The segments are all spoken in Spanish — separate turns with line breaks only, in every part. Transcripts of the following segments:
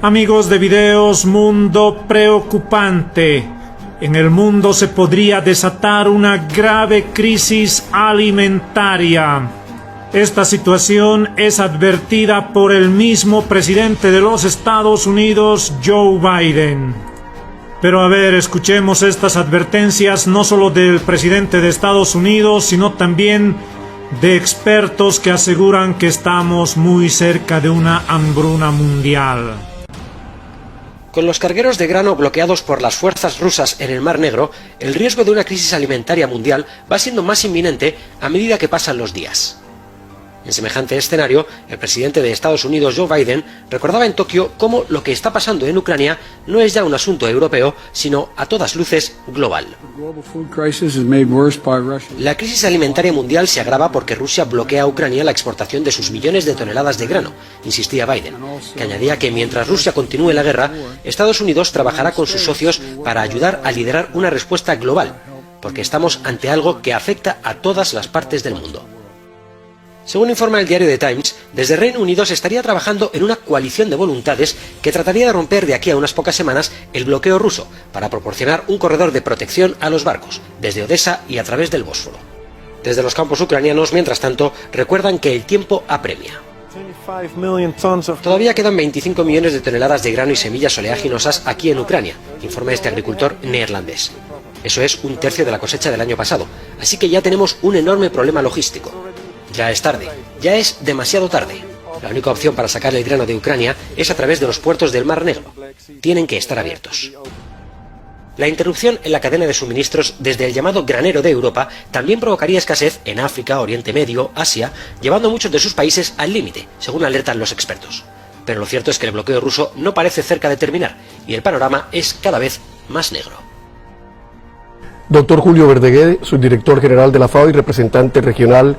Amigos de Videos Mundo Preocupante, en el mundo se podría desatar una grave crisis alimentaria. Esta situación es advertida por el mismo presidente de los Estados Unidos, Joe Biden. Pero a ver, escuchemos estas advertencias no solo del presidente de Estados Unidos, sino también de expertos que aseguran que estamos muy cerca de una hambruna mundial.
Con los cargueros de grano bloqueados por las fuerzas rusas en el Mar Negro, el riesgo de una crisis alimentaria mundial va siendo más inminente a medida que pasan los días. En semejante escenario, el presidente de Estados Unidos, Joe Biden, recordaba en Tokio cómo lo que está pasando en Ucrania no es ya un asunto europeo, sino a todas luces global. La crisis alimentaria mundial se agrava porque Rusia bloquea a Ucrania la exportación de sus millones de toneladas de grano, insistía Biden, que añadía que mientras Rusia continúe la guerra, Estados Unidos trabajará con sus socios para ayudar a liderar una respuesta global, porque estamos ante algo que afecta a todas las partes del mundo. Según informa el diario The Times, desde Reino Unido se estaría trabajando en una coalición de voluntades que trataría de romper de aquí a unas pocas semanas el bloqueo ruso para proporcionar un corredor de protección a los barcos, desde Odessa y a través del Bósforo. Desde los campos ucranianos, mientras tanto, recuerdan que el tiempo apremia. Todavía quedan 25 millones de toneladas de grano y semillas oleaginosas aquí en Ucrania, informa este agricultor neerlandés. Eso es un tercio de la cosecha del año pasado, así que ya tenemos un enorme problema logístico. Ya es tarde, ya es demasiado tarde. La única opción para sacar el grano de Ucrania es a través de los puertos del Mar Negro. Tienen que estar abiertos. La interrupción en la cadena de suministros desde el llamado granero de Europa también provocaría escasez en África, Oriente Medio, Asia, llevando a muchos de sus países al límite, según alertan los expertos. Pero lo cierto es que el bloqueo ruso no parece cerca de terminar y el panorama es cada vez más negro.
Doctor Julio Verdaguer, subdirector general de la FAO y representante regional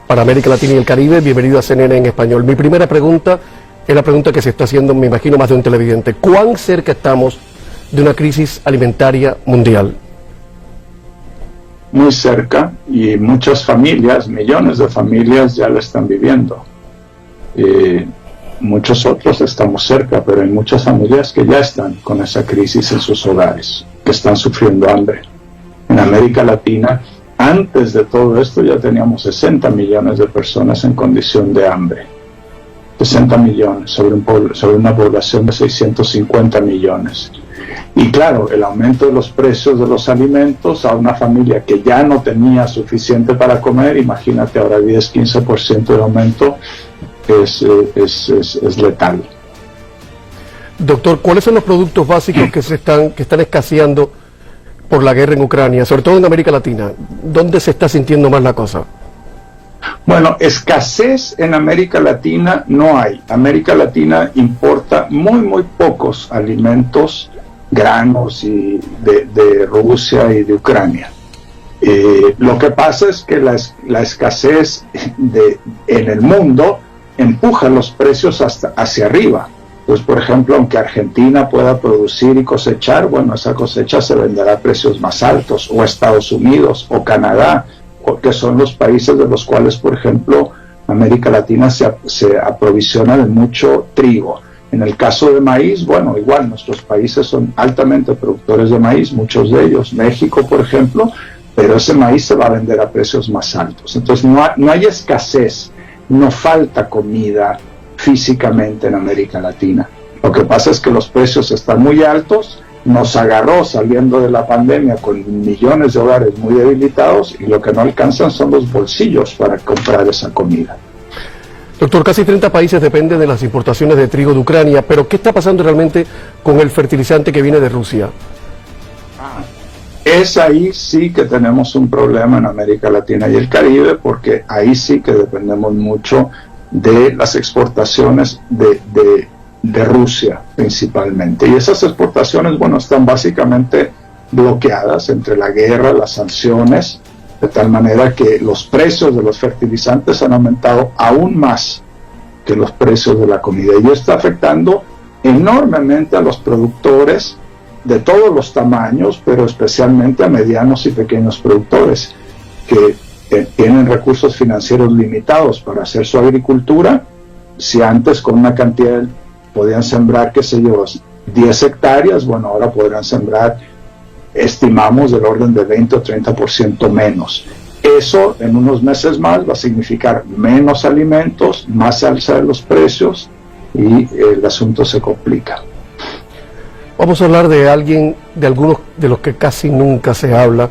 para América Latina y el Caribe, bienvenido a CNN en español. Mi primera pregunta es la pregunta que se está haciendo, me imagino, más de un televidente. ¿Cuán cerca estamos de una crisis alimentaria mundial?
Muy cerca, y muchas familias, millones de familias ya la están viviendo. Muchos otros estamos cerca, pero hay muchas familias que ya están con esa crisis en sus hogares, que están sufriendo hambre. En América Latina, antes de todo esto ya teníamos 60 millones de personas en condición de hambre. 60 millones sobre una población de 650 millones. Y claro, el aumento de los precios de los alimentos a una familia que ya no tenía suficiente para comer, imagínate ahora 10-15% de aumento, es letal.
Doctor, ¿cuáles son los productos básicos que están escaseando por la guerra en Ucrania, sobre todo en América Latina? ¿Dónde se está sintiendo más la cosa?
Bueno, escasez en América Latina no hay. América Latina importa muy pocos alimentos, granos y de Rusia y de Ucrania. Lo que pasa es que la escasez en el mundo empuja los precios hacia arriba. Pues, por ejemplo, aunque Argentina pueda producir y cosechar, bueno, esa cosecha se venderá a precios más altos, o Estados Unidos, o Canadá, que son los países de los cuales, por ejemplo, América Latina se aprovisiona de mucho trigo. En el caso de maíz, bueno, igual, nuestros países son altamente productores de maíz, muchos de ellos, México, por ejemplo, pero ese maíz se va a vender a precios más altos. Entonces, no hay escasez, no falta comida físicamente en América Latina. Lo que pasa es que los precios están muy altos, nos agarró saliendo de la pandemia con millones de hogares muy debilitados y lo que no alcanzan son los bolsillos para comprar esa comida.
Doctor, casi 30 países dependen de las importaciones de trigo de Ucrania, pero ¿qué está pasando realmente con el fertilizante que viene de Rusia?
Es ahí sí que tenemos un problema en América Latina y el Caribe, porque ahí sí que dependemos mucho de las exportaciones de Rusia principalmente. Y esas exportaciones, bueno, están básicamente bloqueadas entre la guerra, las sanciones, de tal manera que los precios de los fertilizantes han aumentado aún más que los precios de la comida. Y esto está afectando enormemente a los productores de todos los tamaños, pero especialmente a medianos y pequeños productores que tienen recursos financieros limitados para hacer su agricultura. Si antes con una cantidad podían sembrar, qué sé yo, 10 hectáreas, bueno, ahora podrán sembrar, estimamos, del orden de 20 o 30% menos. Eso en unos meses más va a significar menos alimentos, más alza de los precios y el asunto se complica.
Vamos a hablar de algunos de los que casi nunca se habla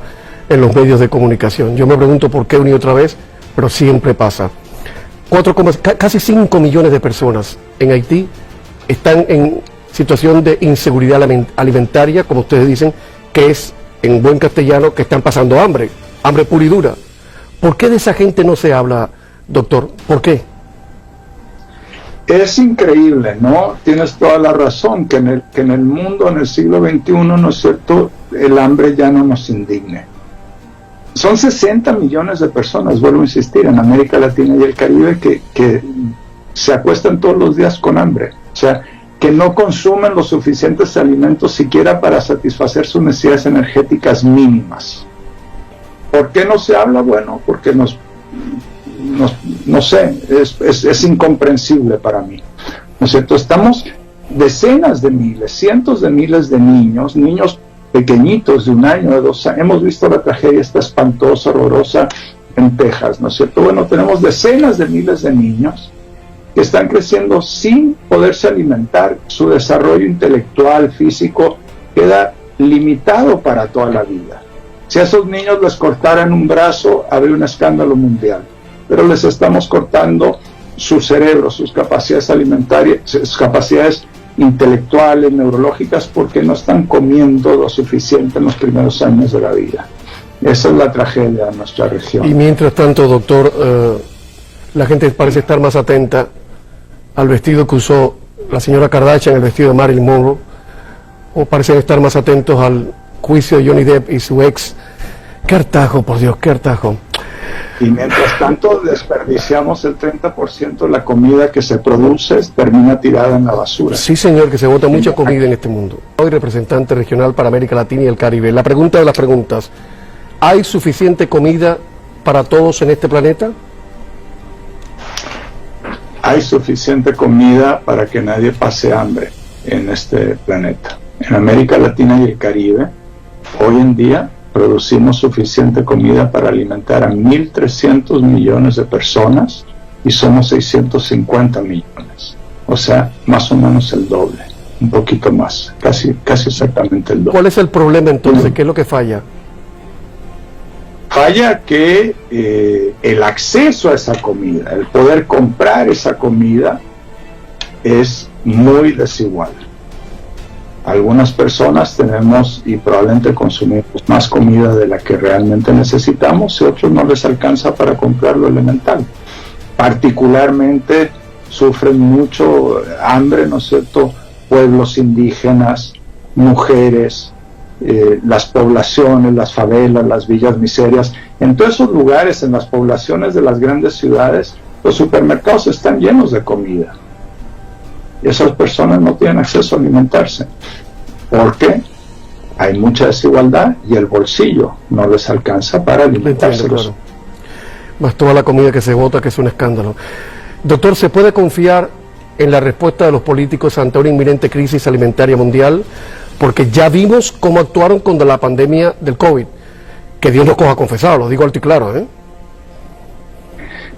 en los medios de comunicación. Yo me pregunto por qué una y otra vez, pero siempre pasa. Casi 5 millones de personas en Haití están en situación de inseguridad alimentaria, como ustedes dicen, que es, en buen castellano, que están pasando hambre pura y dura. ¿Por qué de esa gente no se habla, doctor? ¿Por qué?
Es increíble, ¿no? Tienes toda la razón, que en el mundo, en el siglo XXI, ¿no es cierto?, el hambre ya no nos indigne. Son 60 millones de personas, vuelvo a insistir, en América Latina y el Caribe que se acuestan todos los días con hambre. O sea, que no consumen los suficientes alimentos siquiera para satisfacer sus necesidades energéticas mínimas. ¿Por qué no se habla? Bueno, porque no sé, es incomprensible para mí. ¿No es cierto? Estamos decenas de miles, cientos de miles de niños pequeñitos de 1 año, de 2 años. Hemos visto la tragedia esta espantosa, horrorosa en Texas, ¿no es cierto? Bueno, tenemos decenas de miles de niños que están creciendo sin poderse alimentar. Su desarrollo intelectual, físico, queda limitado para toda la vida. Si a esos niños les cortaran un brazo, habría un escándalo mundial. Pero les estamos cortando su cerebro, sus capacidades alimentarias, sus capacidades intelectuales, neurológicas, porque no están comiendo lo suficiente en los primeros años de la vida. Esa es la tragedia de nuestra región.
Y mientras tanto, doctor, la gente parece estar más atenta al vestido que usó la señora Kardashian, el vestido de Marilyn Monroe, o parecen estar más atentos al juicio de Johnny Depp y su ex. ¡Qué hartajo, por Dios, qué hartajo!
Y mientras tanto desperdiciamos el 30% de la comida que se produce, termina tirada en la basura.
Sí, señor, que se bota mucha comida en este mundo. Soy representante regional para América Latina y el Caribe. La pregunta de las preguntas: ¿hay suficiente comida para todos en este planeta?
Hay suficiente comida para que nadie pase hambre en este planeta. En América Latina y el Caribe, hoy en día, producimos suficiente comida para alimentar a 1.300 millones de personas y somos 650 millones. O sea, más o menos el doble, un poquito más, casi exactamente el doble.
¿Cuál es el problema entonces? ¿Qué es lo que falla?
Falla que el acceso a esa comida, el poder comprar esa comida es muy desigual. Algunas personas tenemos y probablemente consumimos más comida de la que realmente necesitamos y otros no les alcanza para comprar lo elemental. Particularmente sufren mucho hambre, ¿no es cierto?, pueblos indígenas, mujeres, las poblaciones, las favelas, las villas miserias. En todos esos lugares, en las poblaciones de las grandes ciudades, los supermercados están llenos de comida. Y esas personas no tienen acceso a alimentarse. ¿Por qué? Hay mucha desigualdad y el bolsillo no les alcanza para alimentarse.
Claro. Más toda la comida que se bota, que es un escándalo. Doctor, ¿se puede confiar en la respuesta de los políticos ante una inminente crisis alimentaria mundial? Porque ya vimos cómo actuaron con la pandemia del COVID. Que Dios nos coja confesado, lo digo alto y claro, ¿eh?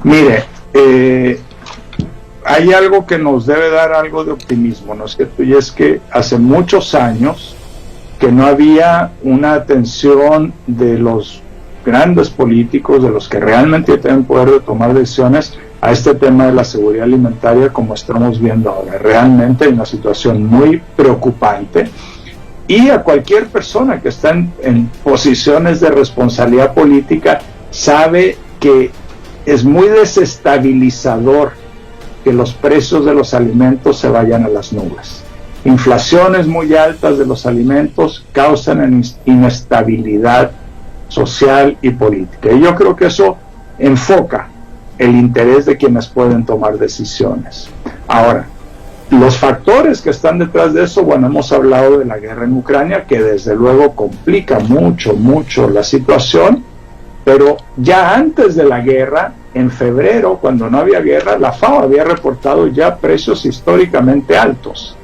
Mire, hay algo que nos debe dar algo de optimismo, ¿no es cierto? Y es que hace muchos años que no había una atención de los grandes políticos, de los que realmente tienen poder de tomar decisiones, a este tema de la seguridad alimentaria como estamos viendo ahora. Realmente hay una situación muy preocupante y a cualquier persona que está en posiciones de responsabilidad política sabe que es muy desestabilizador que los precios de los alimentos se vayan a las nubes. Inflaciones muy altas de los alimentos causan inestabilidad social y política. Y yo creo que eso enfoca el interés de quienes pueden tomar decisiones. Ahora, los factores que están detrás de eso, bueno, hemos hablado de la guerra en Ucrania, que desde luego complica mucho la situación, Pero ya antes de la guerra, en febrero, cuando no había guerra, la FAO había reportado ya precios históricamente altos.